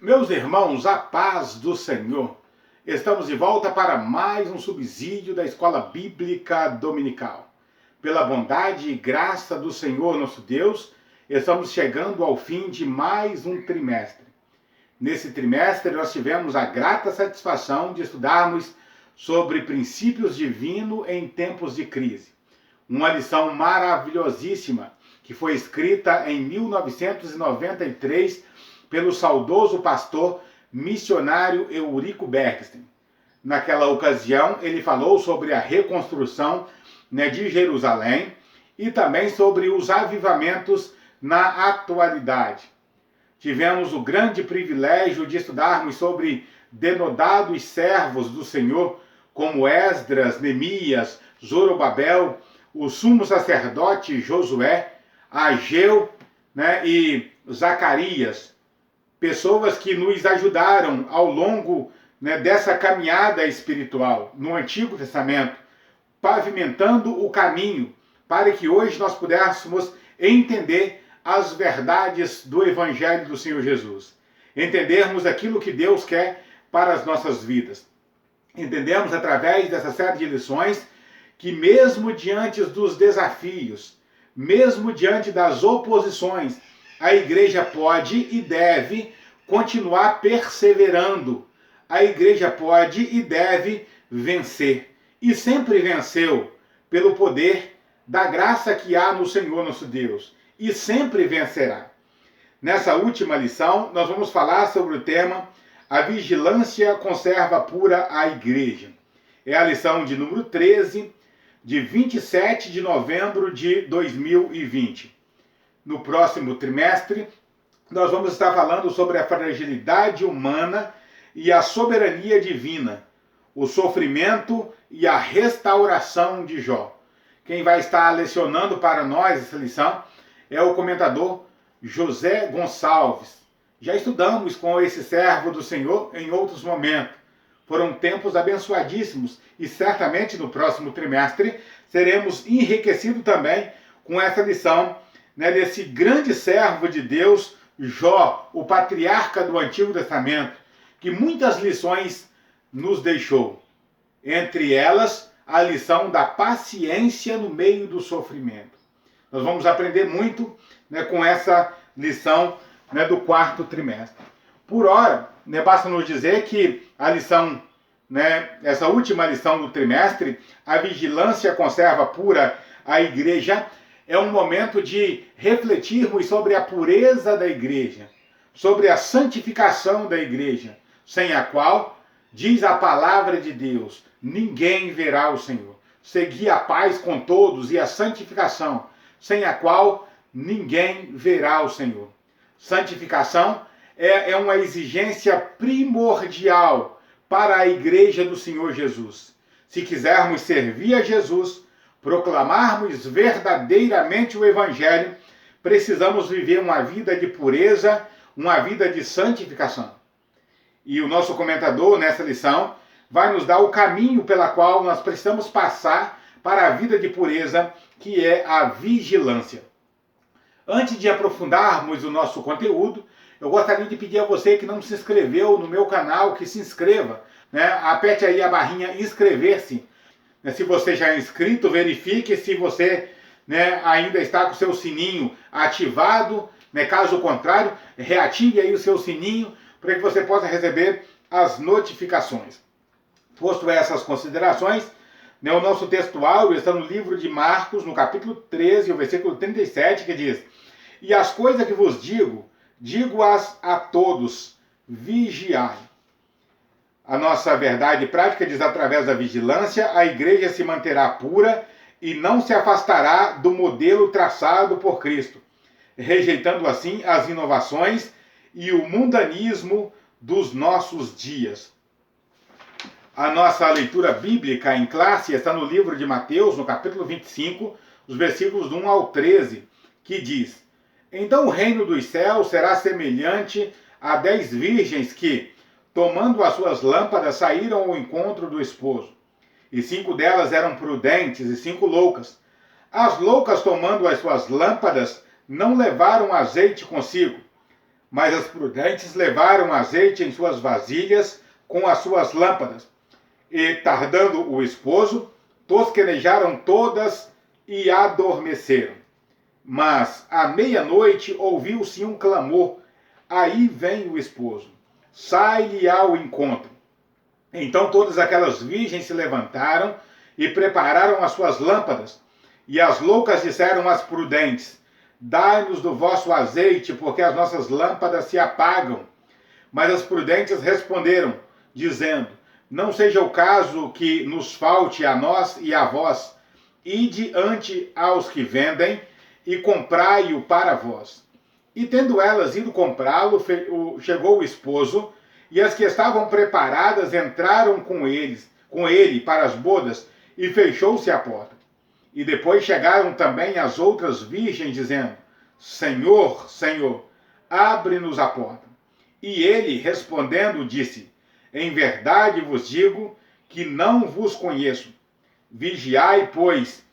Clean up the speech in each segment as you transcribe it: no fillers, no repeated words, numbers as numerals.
Meus irmãos, a paz do Senhor. Estamos de volta para mais um subsídio da Escola Bíblica Dominical. Pela bondade e graça do Senhor nosso Deus, estamos chegando ao fim de mais um trimestre. Nesse trimestre, nós tivemos a grata satisfação de estudarmos sobre princípios divinos em tempos de crise. Uma lição maravilhosíssima que foi escrita em 1993 pelo saudoso pastor missionário Eurico Bergsten. Naquela ocasião, ele falou sobre a reconstrução de Jerusalém e também sobre os avivamentos na atualidade. Tivemos o grande privilégio de estudarmos sobre denodados servos do Senhor, como Esdras, Neemias, Zorobabel, o sumo sacerdote Josué, Ageu e Zacarias, pessoas que nos ajudaram ao longo dessa caminhada espiritual no Antigo Testamento, pavimentando o caminho para que hoje nós pudéssemos entender as verdades do Evangelho do Senhor Jesus, entendermos aquilo que Deus quer para as nossas vidas. Entendemos através dessa série de lições que mesmo diante dos desafios, mesmo diante das oposições, a igreja pode e deve continuar perseverando. A igreja pode e deve vencer. E sempre venceu pelo poder da graça que há no Senhor nosso Deus. E sempre vencerá. Nessa última lição, nós vamos falar sobre o tema A Vigilância Conserva Pura a Igreja. É a lição de número 13, de 27 de novembro de 2020. No próximo trimestre, nós vamos estar falando sobre a fragilidade humana e a soberania divina, o sofrimento e a restauração de Jó. Quem vai estar lecionando para nós essa lição é o comentador José Gonçalves. Já estudamos com esse servo do Senhor em outros momentos. Foram tempos abençoadíssimos e certamente no próximo trimestre seremos enriquecidos também com essa lição desse grande servo de Deus, Jó, o patriarca do Antigo Testamento, que muitas lições nos deixou. Entre elas, a lição da paciência no meio do sofrimento. Nós vamos aprender muito com essa lição do quarto trimestre. Por hora, basta nos dizer que a lição, essa última lição do trimestre, a vigilância conserva pura a igreja, é um momento de refletirmos sobre a pureza da igreja, sobre a santificação da igreja, sem a qual, diz a palavra de Deus, ninguém verá o Senhor. Segui a paz com todos e a santificação, sem a qual ninguém verá o Senhor. Santificação é uma exigência primordial para a igreja do Senhor Jesus. Se quisermos servir a Jesus, proclamarmos verdadeiramente o Evangelho, precisamos viver uma vida de pureza, uma vida de santificação. E o nosso comentador, nessa lição, vai nos dar o caminho pela qual nós precisamos passar para a vida de pureza, que é a vigilância. Antes de aprofundarmos o nosso conteúdo, eu gostaria de pedir a você que não se inscreveu no meu canal, que se inscreva. Aperte aí a barrinha inscrever-se. Se você já é inscrito, verifique se você ainda está com o seu sininho ativado. Caso contrário, reative aí o seu sininho para que você possa receber as notificações. Posto essas considerações, o nosso textual está no livro de Marcos, no capítulo 13, o versículo 37, que diz: E as coisas que vos digo-as a todos, vigiai. A nossa verdade prática diz: através da vigilância, a igreja se manterá pura e não se afastará do modelo traçado por Cristo, rejeitando assim as inovações e o mundanismo dos nossos dias. A nossa leitura bíblica em classe está no livro de Mateus, no capítulo 25, os versículos 1 ao 13, que diz: Então o reino dos céus será semelhante a 10 virgens que, tomando as suas lâmpadas, saíram ao encontro do esposo. E 5 delas eram prudentes e 5 loucas. As loucas, tomando as suas lâmpadas, não levaram azeite consigo. Mas as prudentes levaram azeite em suas vasilhas com as suas lâmpadas. E, tardando o esposo, tosquenejaram todas e adormeceram. Mas, à meia-noite, ouviu-se um clamor. Aí vem o esposo. Sai-lhe ao encontro. Então todas aquelas virgens se levantaram e prepararam as suas lâmpadas. E as loucas disseram às prudentes: dai-nos do vosso azeite, porque as nossas lâmpadas se apagam. Mas as prudentes responderam, dizendo: não seja o caso que nos falte a nós e a vós. Ide ante aos que vendem e comprai-o para vós. E tendo elas ido comprá-lo, chegou o esposo, e as que estavam preparadas entraram com ele para as bodas, e fechou-se a porta. E depois chegaram também as outras virgens, dizendo: Senhor, Senhor, abre-nos a porta. E ele, respondendo, disse: em verdade vos digo que não vos conheço. Vigiai, pois,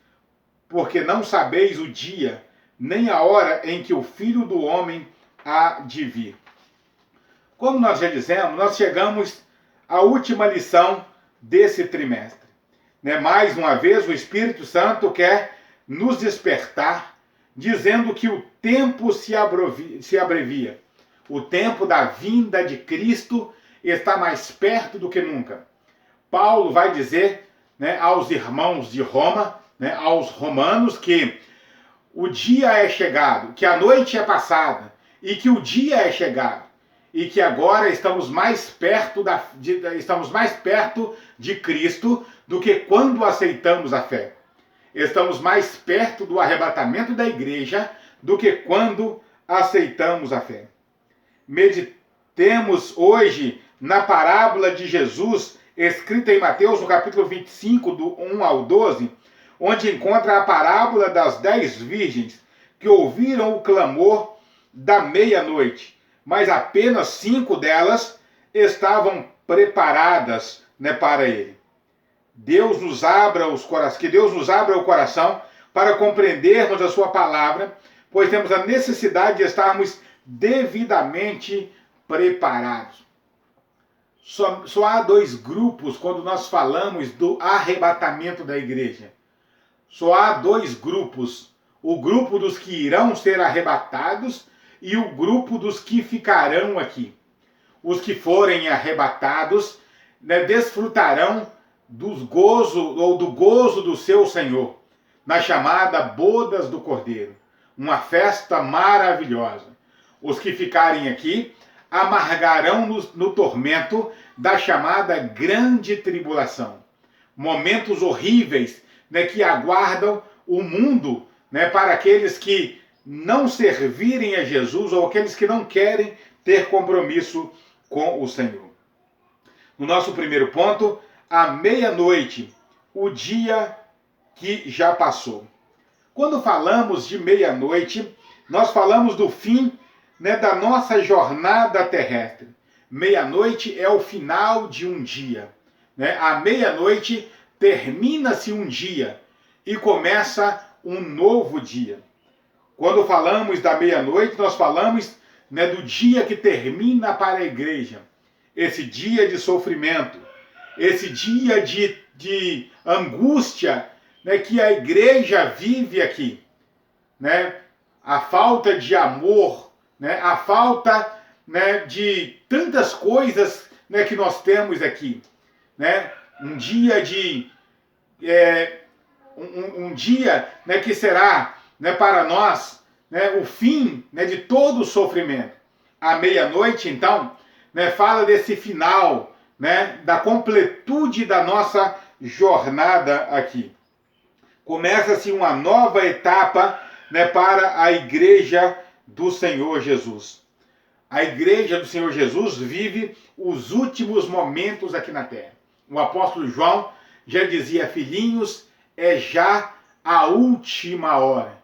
porque não sabeis o dia, nem a hora em que o Filho do Homem há de vir. Como nós já dizemos, nós chegamos à última lição desse trimestre. Mais uma vez, o Espírito Santo quer nos despertar, dizendo que o tempo se abrevia. O tempo da vinda de Cristo está mais perto do que nunca. Paulo vai dizer aos irmãos de Roma, aos romanos, que o dia é chegado, que a noite é passada e que o dia é chegado e que agora estamos mais perto de Cristo do que quando aceitamos a fé. Estamos mais perto do arrebatamento da igreja do que quando aceitamos a fé. Meditemos hoje na parábola de Jesus, escrita em Mateus, no capítulo 25, do 1 ao 12, onde encontra a parábola das 10 virgens que ouviram o clamor da meia-noite, mas apenas 5 delas estavam preparadas para ele. Que Deus nos abra o coração para compreendermos a sua palavra, pois temos a necessidade de estarmos devidamente preparados. Só há 2 grupos quando nós falamos do arrebatamento da igreja. Só há 2 grupos. O grupo dos que irão ser arrebatados e o grupo dos que ficarão aqui. Os que forem arrebatados desfrutarão do gozo do seu Senhor, na chamada Bodas do Cordeiro. Uma festa maravilhosa. Os que ficarem aqui amargarão no tormento da chamada grande tribulação. Momentos horríveis que aguardam o mundo para aqueles que não servirem a Jesus ou aqueles que não querem ter compromisso com o Senhor. No nosso primeiro ponto, à meia-noite, o dia que já passou. Quando falamos de meia-noite, nós falamos do fim da nossa jornada terrestre. Meia-noite é o final de um dia. À meia-noite termina-se um dia e começa um novo dia. Quando falamos da meia-noite, nós falamos do dia que termina para a igreja. Esse dia de sofrimento, esse dia de angústia que a igreja vive aqui. A falta de amor, a falta de tantas coisas que nós temos aqui. Um dia um dia que será para nós o fim de todo o sofrimento. À meia-noite, então, fala desse final, da completude da nossa jornada aqui. Começa-se uma nova etapa para a igreja do Senhor Jesus. A igreja do Senhor Jesus vive os últimos momentos aqui na terra. O apóstolo João já dizia: filhinhos, é já a última hora.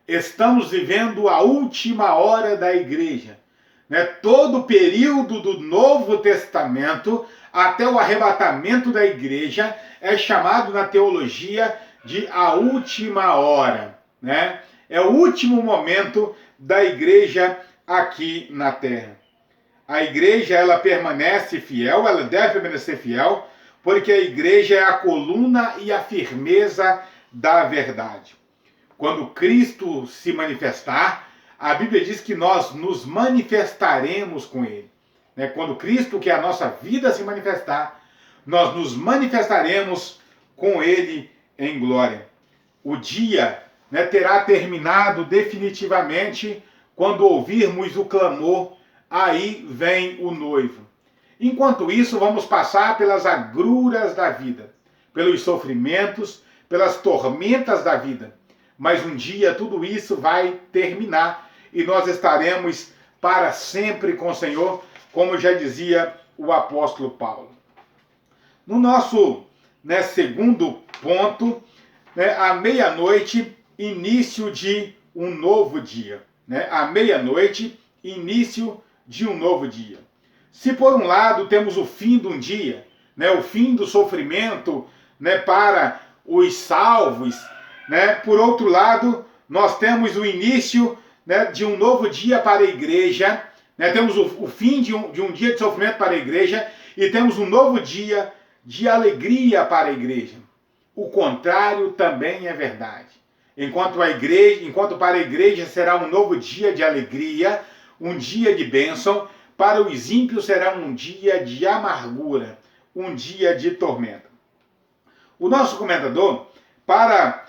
Estamos vivendo a última hora da igreja. Todo o período do Novo Testamento até o arrebatamento da igreja é chamado na teologia de a última hora. É o último momento da igreja aqui na terra. A igreja, ela permanece fiel, ela deve permanecer fiel, porque a igreja é a coluna e a firmeza da verdade. Quando Cristo se manifestar, a Bíblia diz que nós nos manifestaremos com Ele. Quando Cristo, que é a nossa vida, se manifestar, nós nos manifestaremos com Ele em glória. O dia terá terminado definitivamente quando ouvirmos o clamor, aí vem o noivo. Enquanto isso, vamos passar pelas agruras da vida, pelos sofrimentos, pelas tormentas da vida. Mas um dia tudo isso vai terminar e nós estaremos para sempre com o Senhor, como já dizia o apóstolo Paulo. No nosso segundo ponto, à meia-noite, início de um novo dia. À meia-noite, início de um novo dia. Se por um lado temos o fim de um dia, o fim do sofrimento para os salvos, por outro lado, nós temos o início de um novo dia para a igreja, temos o fim de um dia de sofrimento para a igreja e temos um novo dia de alegria para a igreja. O contrário também é verdade. Enquanto para a igreja será um novo dia de alegria, um dia de bênção, para os ímpios será um dia de amargura, um dia de tormenta. O nosso comentador, para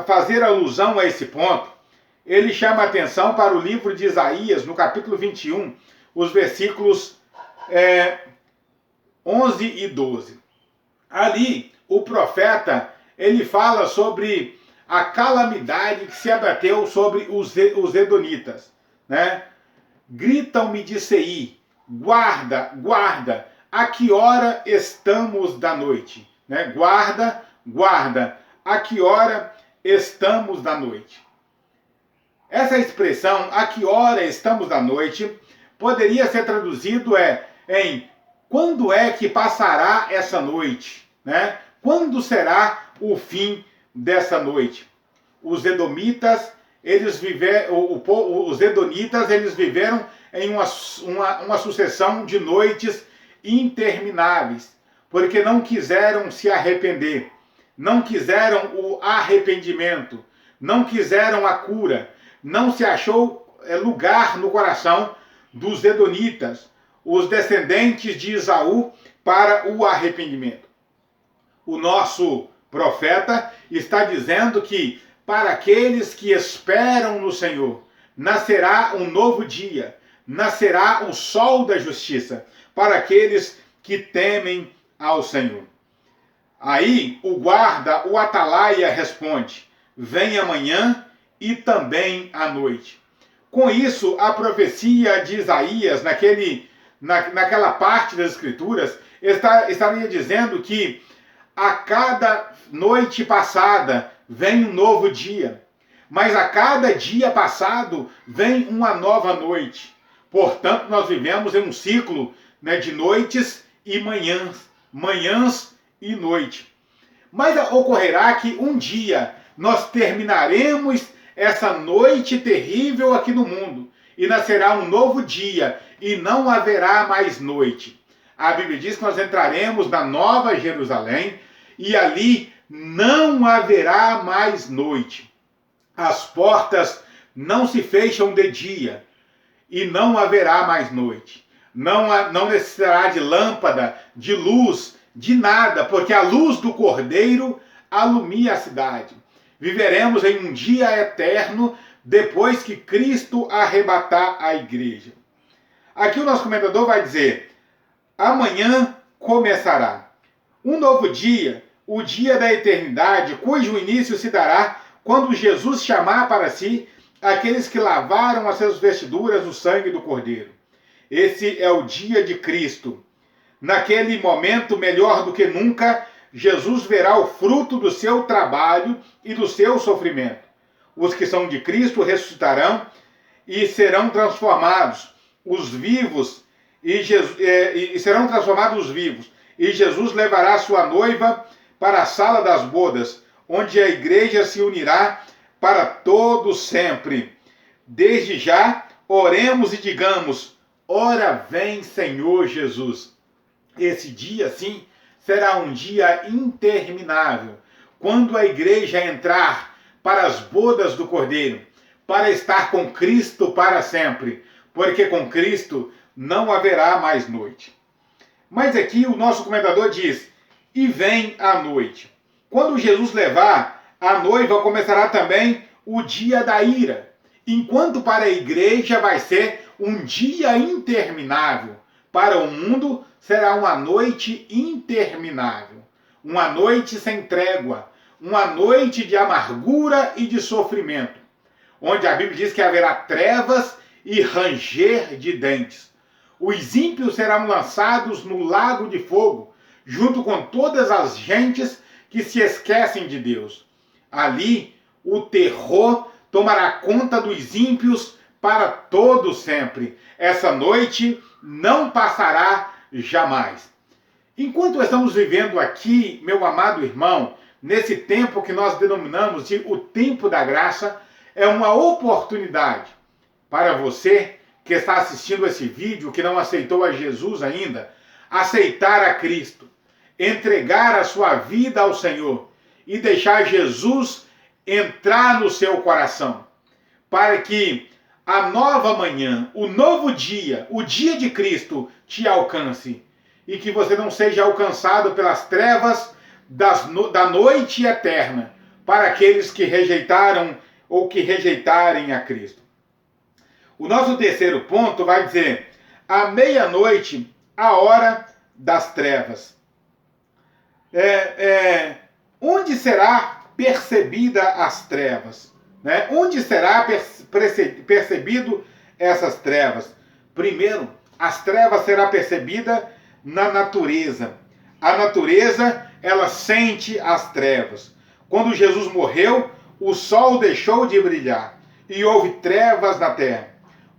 fazer alusão a esse ponto, ele chama a atenção para o livro de Isaías, no capítulo 21, os versículos 11 e 12. Ali, o profeta, ele fala sobre a calamidade que se abateu sobre os edonitas, Gritam-me de Seir, guarda, guarda, a que hora estamos da noite? Guarda, guarda, a que hora estamos da noite? Essa expressão, a que hora estamos da noite, poderia ser traduzido em quando é que passará essa noite? Quando será o fim dessa noite? Os edomitas, os edonitas, eles viveram em uma sucessão de noites intermináveis, porque não quiseram se arrepender, não quiseram o arrependimento, não quiseram a cura, não se achou lugar no coração dos edonitas, os descendentes de Esaú, para o arrependimento. O nosso profeta está dizendo que para aqueles que esperam no Senhor, nascerá um novo dia, nascerá o sol da justiça, para aqueles que temem ao Senhor. Aí o guarda, o atalaia, responde: vem amanhã e também à noite. Com isso, a profecia de Isaías, naquela parte das Escrituras, estaria dizendo que a cada noite passada vem um novo dia, mas a cada dia passado vem uma nova noite. Portanto, nós vivemos em um ciclo de noites e manhãs, manhãs e noite. Mas ocorrerá que um dia nós terminaremos essa noite terrível aqui no mundo e nascerá um novo dia e não haverá mais noite. A Bíblia diz que nós entraremos na Nova Jerusalém e ali não haverá mais noite. As portas não se fecham de dia e não haverá mais noite. Não necessitará de lâmpada, de luz, de nada, porque a luz do Cordeiro alumia a cidade. Viveremos em um dia eterno depois que Cristo arrebatar a igreja. Aqui o nosso comentador vai dizer: amanhã começará um novo dia, o dia da eternidade, cujo início se dará quando Jesus chamar para si aqueles que lavaram as suas vestiduras no sangue do Cordeiro. Esse é o dia de Cristo. Naquele momento, melhor do que nunca, Jesus verá o fruto do seu trabalho e do seu sofrimento. Os que são de Cristo ressuscitarão e serão transformados os vivos, e serão transformados os vivos. E Jesus levará sua noiva para a sala das bodas, onde a igreja se unirá para todo sempre. Desde já, oremos e digamos: ora vem, Senhor Jesus. Esse dia, sim, será um dia interminável, quando a igreja entrar para as bodas do Cordeiro, para estar com Cristo para sempre, porque com Cristo não haverá mais noite. Mas aqui o nosso comentador diz: e vem a noite. Quando Jesus levar, a noiva começará também o dia da ira, enquanto para a igreja vai ser um dia interminável, para o mundo será uma noite interminável, uma noite sem trégua, uma noite de amargura e de sofrimento, onde a Bíblia diz que haverá trevas e ranger de dentes. Os ímpios serão lançados no lago de fogo, junto com todas as gentes que se esquecem de Deus. Ali, o terror tomará conta dos ímpios para todo sempre. Essa noite não passará jamais. Enquanto estamos vivendo aqui, meu amado irmão, nesse tempo que nós denominamos de o tempo da graça, é uma oportunidade para você que está assistindo esse vídeo, que não aceitou a Jesus ainda, aceitar a Cristo, entregar a sua vida ao Senhor e deixar Jesus entrar no seu coração, para que a nova manhã, o novo dia, o dia de Cristo te alcance e que você não seja alcançado pelas trevas da noite eterna para aqueles que rejeitaram ou que rejeitarem a Cristo. O nosso terceiro ponto vai dizer: à meia-noite, a hora das trevas. Onde será percebida as trevas? Né? Onde será percebido essas trevas? Primeiro, as trevas será percebida na natureza. A natureza, ela sente as trevas. Quando Jesus morreu, o sol deixou de brilhar e houve trevas na terra.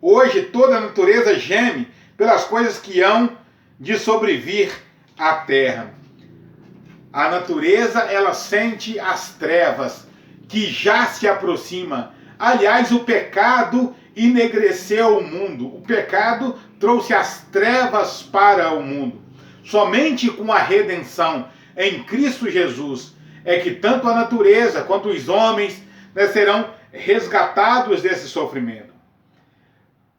Hoje toda a natureza geme pelas coisas que hão de sobrevir à terra. A natureza, ela sente as trevas que já se aproxima. Aliás, o pecado enegreceu o mundo. O pecado trouxe as trevas para o mundo. Somente com a redenção em Cristo Jesus é que tanto a natureza quanto os homens, né, serão resgatados desse sofrimento.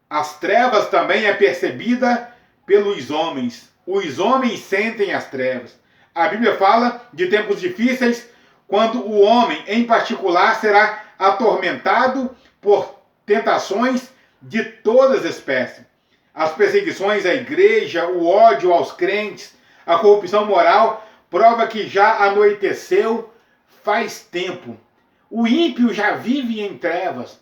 As trevas também é percebida pelos homens. Os homens sentem as trevas. A Bíblia fala de tempos difíceis, quando o homem, em particular, será atormentado por tentações de todas as espécies. As perseguições à igreja, o ódio aos crentes, a corrupção moral, prova que já anoiteceu faz tempo. O ímpio já vive em trevas.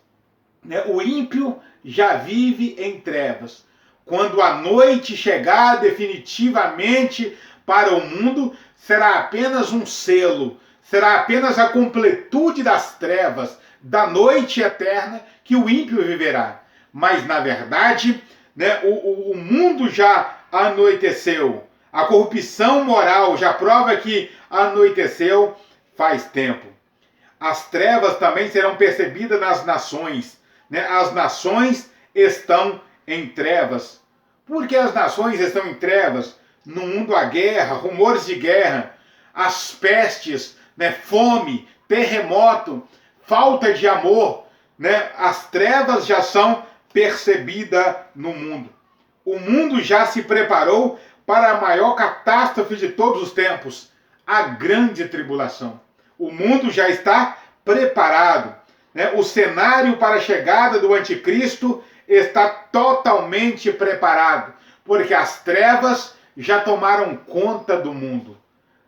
O ímpio já vive em trevas. Quando a noite chegar definitivamente para o mundo, será apenas um selo, será apenas a completude das trevas, da noite eterna que o ímpio viverá. Mas, na verdade, né, o mundo já anoiteceu. A corrupção moral já prova que anoiteceu faz tempo. As trevas também serão percebidas nas nações. Né? As nações estão em trevas. Por que as nações estão em trevas? No mundo há guerra, rumores de guerra, as pestes, né? Fome, terremoto, falta de amor. Né? As trevas já são percebidas no mundo. O mundo já se preparou para a maior catástrofe de todos os tempos, a grande tribulação. O mundo já está preparado. Né? O cenário para a chegada do anticristo está totalmente preparado, porque as trevas já tomaram conta do mundo.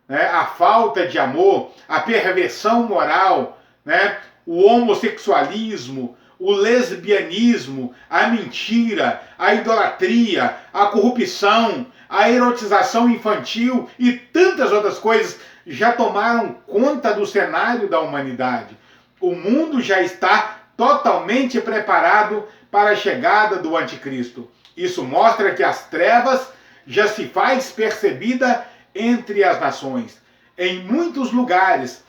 Né? A falta de amor, a perversão moral, né? O homossexualismo, o lesbianismo, a mentira, a idolatria, a corrupção, a erotização infantil e tantas outras coisas já tomaram conta do cenário da humanidade. O mundo já está totalmente preparado para a chegada do anticristo. Isso mostra que as trevas já se faz percebida entre as nações. Em muitos lugares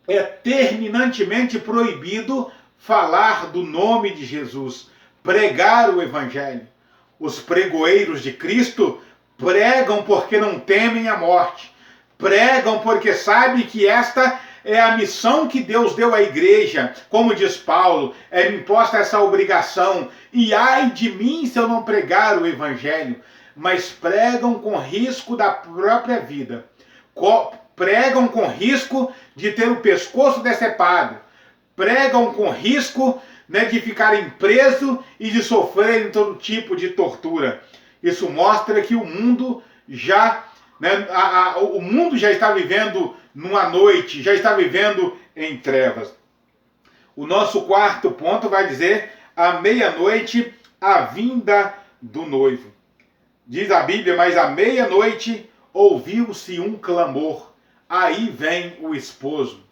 é terminantemente proibido falar do nome de Jesus. pregar o evangelho. Os pregoeiros de Cristo pregam porque não temem a morte. Pregam porque sabem que esta é a missão que Deus deu à igreja. Como diz Paulo, é imposta essa obrigação. E ai de mim se eu não pregar o evangelho. Mas pregam com risco da própria vida. Pregam com risco de ter o pescoço decepado. Pregam com risco, né, de ficarem presos e de sofrerem todo tipo de tortura. Isso mostra que o mundo já, né, o mundo já está vivendo numa noite, já está vivendo em trevas. O nosso quarto ponto vai dizer: à meia-noite, a vinda do noivo. Diz a Bíblia: mas à meia-noite ouviu-se um clamor, aí vem o esposo.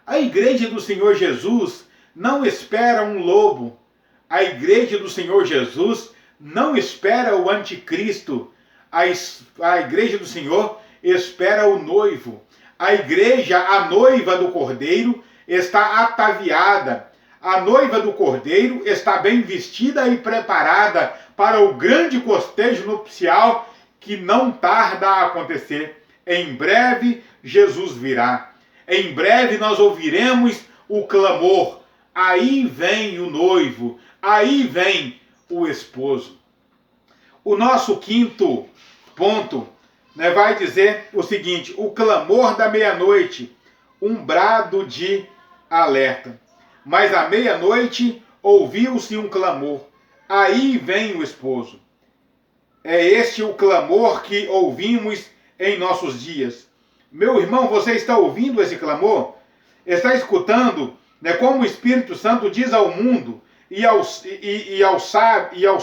A igreja do Senhor Jesus não espera um lobo. A igreja do Senhor Jesus não espera o anticristo. A igreja do Senhor espera o noivo. A igreja, a noiva do Cordeiro, está ataviada. A noiva do Cordeiro está bem vestida e preparada para o grande cortejo nupcial que não tarda a acontecer. Em breve, Jesus virá. Em breve nós ouviremos o clamor: aí vem o noivo, aí vem o esposo. O nosso quinto ponto, né, vai dizer o seguinte: o clamor da meia-noite, um brado de alerta. Mas à meia-noite ouviu-se um clamor, aí vem o esposo. É este o clamor que ouvimos em nossos dias. Meu irmão, você está ouvindo esse clamor? Está escutando, né, como o Espírito Santo diz ao mundo e aos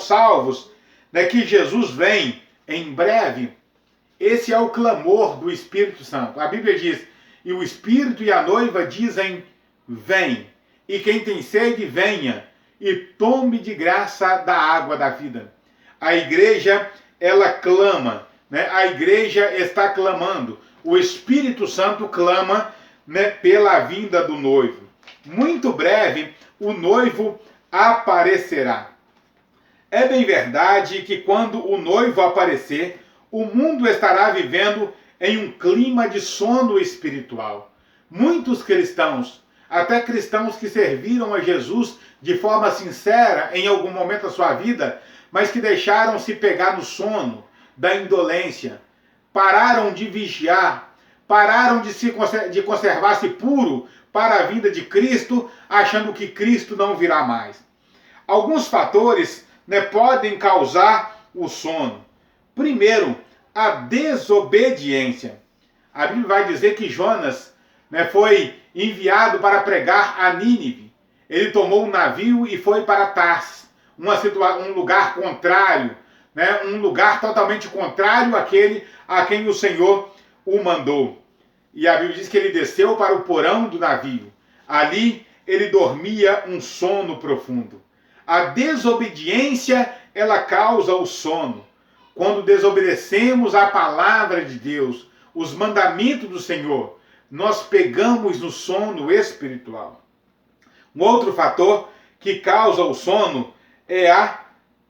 salvos, né, que Jesus vem em breve? Esse é o clamor do Espírito Santo. A Bíblia diz: e o Espírito e a noiva dizem: vem. E quem tem sede, venha e tome de graça da água da vida. A igreja, ela clama, né? A igreja está clamando. O Espírito Santo clama, né, pela vinda do noivo. Muito breve, o noivo aparecerá. É bem verdade que quando o noivo aparecer, o mundo estará vivendo em um clima de sono espiritual. Muitos cristãos, até cristãos que serviram a Jesus de forma sincera em algum momento da sua vida, mas que deixaram se pegar no sono da indolência, pararam de vigiar, pararam de conservar-se puro para a vinda de Cristo, achando que Cristo não virá mais. Alguns fatores, né, podem causar o sono. Primeiro, a desobediência. A Bíblia vai dizer que Jonas, né, foi enviado para pregar a Nínive. Ele tomou um navio e foi para Tarsis, um lugar contrário, né, um lugar totalmente contrário àquele a quem o Senhor o mandou. E a Bíblia diz que ele desceu para o porão do navio. Ali ele dormia um sono profundo. A desobediência, ela causa o sono. Quando desobedecemos a palavra de Deus, os mandamentos do Senhor, nós pegamos no sono espiritual. Um outro fator que causa o sono é a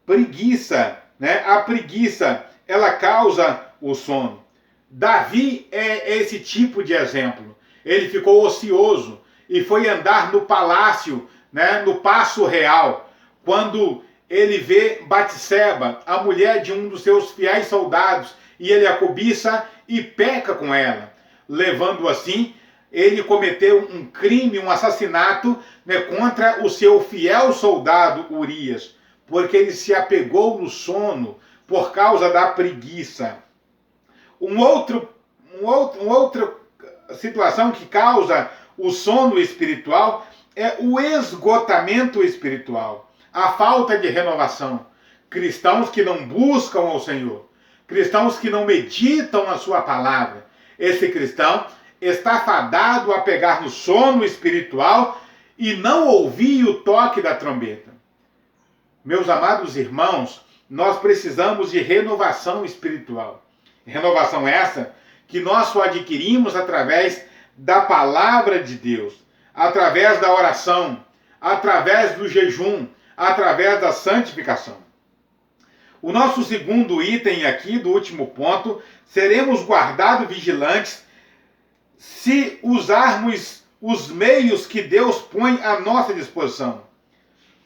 preguiça, né? A preguiça, ela causa o sono. Davi é esse tipo de exemplo. Ele ficou ocioso e foi andar no palácio, né, no paço real, quando ele vê Batseba, a mulher de um dos seus fiéis soldados, e ele a cobiça e peca com ela. Levando assim, ele cometeu um crime, um assassinato, né, contra o seu fiel soldado Urias, porque ele se apegou no sono por causa da preguiça. Uma outra situação que causa o sono espiritual é o esgotamento espiritual, a falta de renovação. Cristãos que não buscam ao Senhor, cristãos que não meditam a sua palavra. Esse cristão está fadado a pegar no sono espiritual e não ouvir o toque da trombeta. Meus amados irmãos, nós precisamos de renovação espiritual. Renovação essa que nós só adquirimos através da palavra de Deus, através da oração, através do jejum, através da santificação. O nosso segundo item aqui, do último ponto, seremos guardados vigilantes se usarmos os meios que Deus põe à nossa disposição.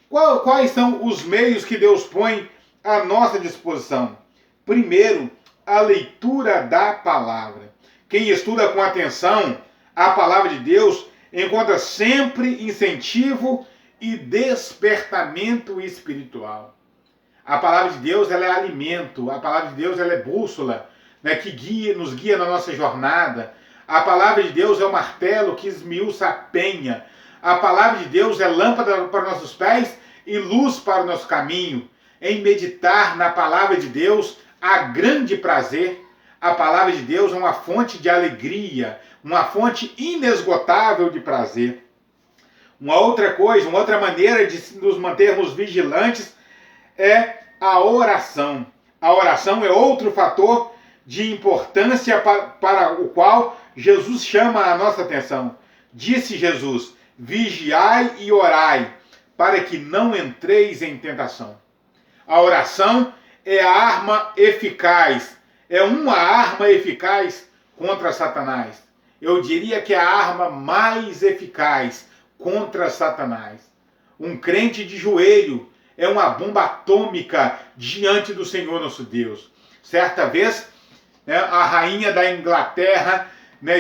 Quais são os meios que Deus põe à nossa disposição? Primeiro, a leitura da palavra. Quem estuda com atenção a palavra de Deus encontra sempre incentivo e despertamento espiritual. A palavra de Deus, ela é alimento, a palavra de Deus, ela é bússola, né, que nos guia na nossa jornada. A palavra de Deus é o martelo que esmiuça a penha. A palavra de Deus é lâmpada para nossos pés e luz para o nosso caminho. Em meditar na palavra de Deus há grande prazer. A palavra de Deus é uma fonte de alegria, uma fonte inesgotável de prazer. Uma outra maneira de nos mantermos vigilantes é a oração. A oração é outro fator de importância para o qual Jesus chama a nossa atenção. Disse Jesus: vigiai e orai, para que não entreis em tentação. A oração é a arma eficaz, é uma arma eficaz contra Satanás. Eu diria que é a arma mais eficaz contra Satanás. Um crente de joelho é uma bomba atômica diante do Senhor nosso Deus. Certa vez, a rainha da Inglaterra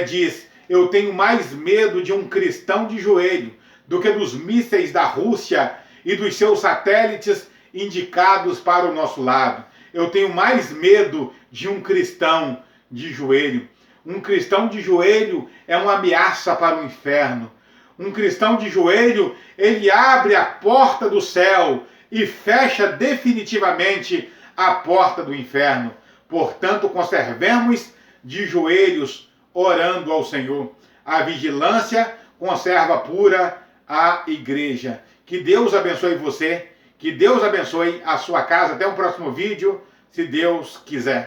diz: eu tenho mais medo de um cristão de joelho do que dos mísseis da Rússia e dos seus satélites indicados para o nosso lado. Eu tenho mais medo de um cristão de joelho. Um cristão de joelho é uma ameaça para o inferno. Um cristão de joelho, ele abre a porta do céu e fecha definitivamente a porta do inferno. Portanto, conservemos de joelhos orando ao Senhor. A vigilância conserva pura a igreja. Que Deus abençoe você, que Deus abençoe a sua casa. Até o próximo vídeo, se Deus quiser.